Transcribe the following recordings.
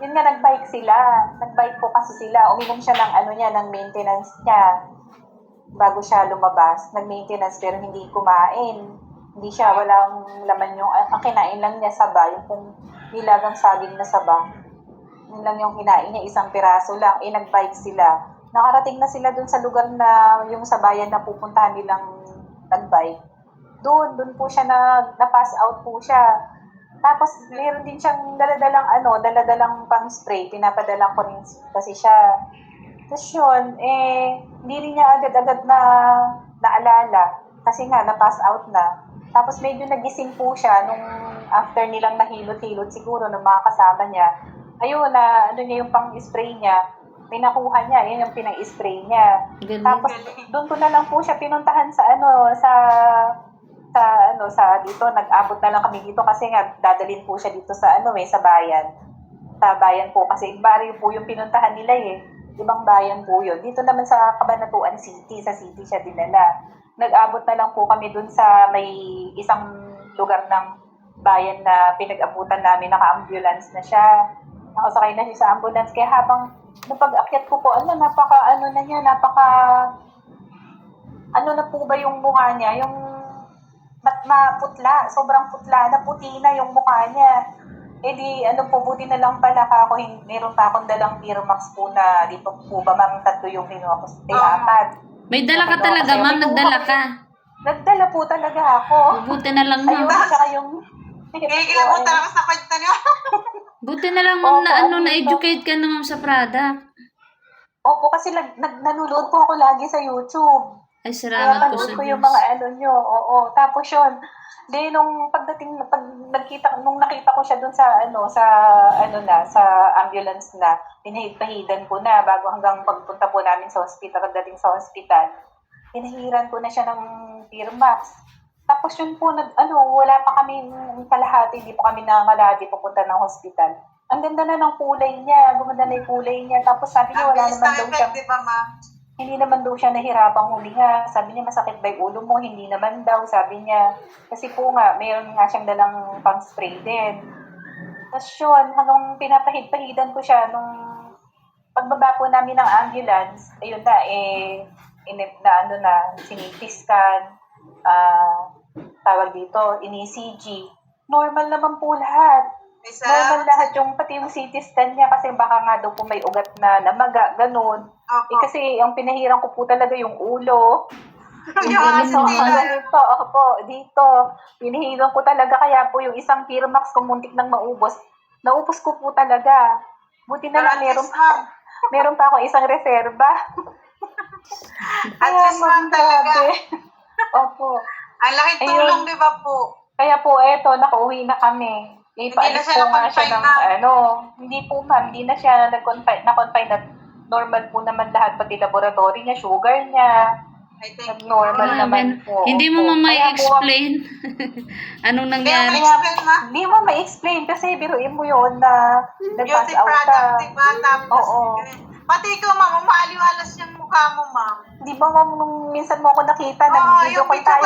yun nga, nag-bike sila. Nag-bike po kasi sila. Uminom siya ng ano niya, ng maintenance niya. Bago siya lumabas, nag-maintenance pero hindi kumain. Hindi siya, walang laman yung, ang kinain lang niya saba, yung kung nilagang saging na saba. Yun lang yung kinain niya, isang piraso lang. Nag-bike sila. Nakarating na sila dun sa lugar na, yung sa bayan na pupuntahan nilang nag-bike. Doon po siya na-pass out po siya. Tapos, meron din siyang daladalang pang spray. Pinapadalang ko rin kasi siya. Tapos yun, hindi rin niya agad-agad na naalala. Kasi nga, na-pass out na. Tapos medyo nagising po siya nung after nilang nahilot-hilot siguro ng mga kasama niya. Ayun, na ano niya yung pang-spray niya. Pinakuha niya, yun yung pinang-spray niya. Galing. Tapos doon ko na lang po siya pinuntahan sa dito, nag-abot na lang kami dito kasi nga dadalhin po siya dito sa sa bayan. Sa bayan po kasi barrio po yung pinuntahan nila ibang bayan po yun. Dito naman sa Cabanatuan City, sa city siya dinala. Nag-abot na lang po kami dun sa may isang lugar ng bayan na pinag-abutan namin, naka-ambulance na siya. Nakasakay na siya sa ambulance. Kaya habang nung pag-akyat ko po, napaka na po ba yung mukha niya? Yung putla, sobrang putla, na puti na yung mukha niya. Buti na lang pala ako, meron pa akong dalang Pirmax po na, di po ba ma'am, 3 yung kinuha ko, 4. May dala ka talaga, ma'am, nagdala ka. Nagdala po talaga ako. Buti na lang, ma'am. Ayun, saka yung... Kaya po talaga sa kwenta niya. Buti na lang, ma'am, na-educate ka na, ma'am, sa product. Opo, kasi nanonood po ako lagi sa YouTube. Ay, salamat po sa ko Diyos. yung mga nyo. Oo. Tapos yun, nung nakita ko siya dun sa ambulance na, pinahid-pahidan ko na bago hanggang pagpunta po namin sa hospital, pagdating sa hospital, pinahiran ko na siya ng Pirmax. Tapos yun po, wala pa kami kalahati, hindi pa kami nangangalahati pupunta ng hospital. Ang ganda na ng kulay niya, gumanda na yung kulay niya. Tapos sabi niya, wala naman daw siya. Diba, ma'am? Hindi naman daw siya nahirapang huminga. Sabi niya, masakit ba yung ulo mo? Hindi naman daw, sabi niya. Kasi po nga, mayroon nga siyang dalang pang-spray din. Tapos yun, hanggang pinapahid-pahidan ko siya nung pagbaba po namin ng ambulance, ayun na, sinitiskan, tawag dito, ini-ECG. Normal naman po lahat. Normal lahat yung pati yung CT scan niya kasi baka nga daw po may ugat na namaga, ganun. Kasi ang pinahiran ko po talaga yung ulo. Dito. Pinahiran ko talaga kaya po yung isang Pirmax kung muntik nang maubos. Naubos ko po talaga. Buti na lang meron pa ako isang reserba. At least ma'am talaga. Opo. Ang laking tulong, di ba po? Kaya po nakauwi na kami. Ipaalis po nga siya ng hindi po ma'am, hindi na siya na-confine na normal po naman lahat, pati laboratory niya, sugar niya, normal naman po. Hindi mo ma-explain anong nangyari? Hindi mo ma-explain kasi biruin mo yun na nag-pass out ka. Diba? Tapos, pati ikaw ma'am, maaliwalas yung mukha mo ma'am. Di ba ma'am, nung minsan mo ako nakita, nag-video call tayo,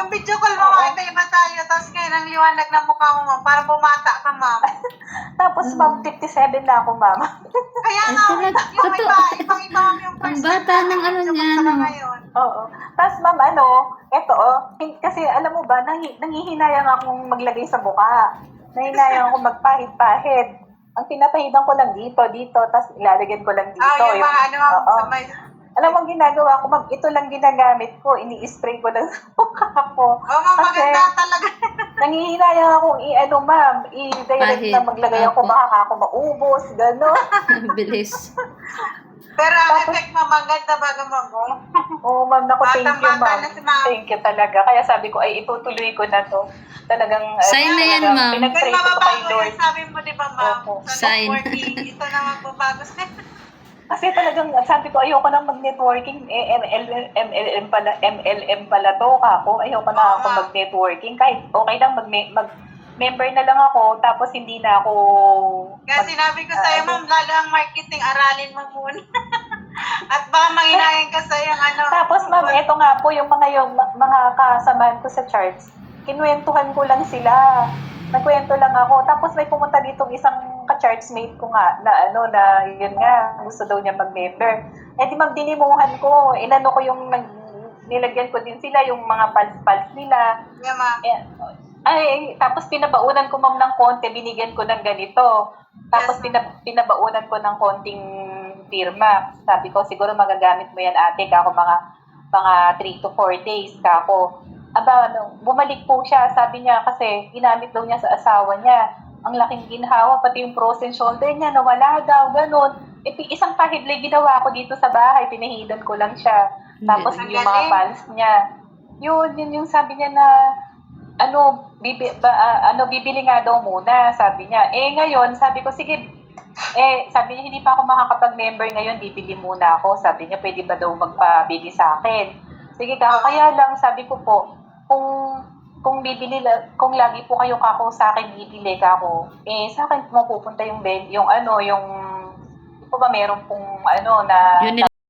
Yung video call mo, iba tayo, tapos ngayon ang liwanag ng mukha mo ma'am, para bumata ka ma'am. Tapos ma'am, 57 na ako ma'am. Kaya nga, yung ibang-iba yung ang bata ng niya, Oo. Tapos ma'am, kasi alam mo ba, nangihinayang akong maglagay sa mukha. Nangihinayang akong magpahid-pahid. Ang pinapahidan ko lang dito, tapos ilalagyan ko lang dito. Yung mga alam mo, ginagawa ko, ma'am, ito lang ginagamit ko, ini-spray ko lang sa mukha ko. Ma'am, maganda talaga. Nangihinayang akong ma'am, i-direct na maglagay ako, baka ako maubos, gano'n. Bilis. Pero ang effect ma'am, maganda baga ma'am. Oo, ma'am, naku, thank you, ma'am. Thank you talaga. Kaya sabi ko, itutuloy ko na to. Talagang, sign na yan, ma'am. Pinag-pray ko kay Lord. Sabi mo, di ba, ma'am? Sign. Ito na magbabago sa'yo. Kasi talagang, sabi ko, ayoko nang mag-networking. MLM pala to ako. Ayoko na ako mag-networking. Kahit okay lang mag-member na lang ako, tapos hindi na ako... Kaya sinabi ko sa'yo, ma'am, lalo ang marketing, aralin mo muna. At baka manginahin ka sa'yo, Tapos, ma'am, eto nga po, yung mga kasamahan ko sa charts, kinuwentuhan ko lang sila. nagkwento lang ako. Tapos may pumunta ditong isang ka-charge-mate ko nga na yun nga, gusto daw niya mag-member. Eh di ma'am, dinimuhan ko. Inano ko yung nilagyan ko din sila, yung mga pals-pals nila. Yeah, ma'am. Tapos pinabaunan ko ma'am ng konti, binigyan ko ng ganito. Tapos pinabaunan ko ng konting firma. Sabi ko, siguro magagamit mo yan ate, kako mga 3 to 4 days kako. Bumalik po siya, sabi niya kasi ginamit daw niya sa asawa niya. Ang laking ginhawa, pati yung frozen shoulder niya, nawala daw, ganun. Isang pahidlay ginawa ko dito sa bahay, pinahidan ko lang siya. Tapos Ang yung mga galing. pals niya, yun yung sabi niya na, bibili nga daw muna, sabi niya. Ngayon, sabi ko, sige, sabi niya, hindi pa ako makakapag-member ngayon, bibili muna ako. Sabi niya, pwede ba daw magpabili sa akin? Sige ka, kaya lang, sabi ko po, kung lagi po kayo kako sa akin bibili kako, sa akin mapupunta yung di po ba meron pong na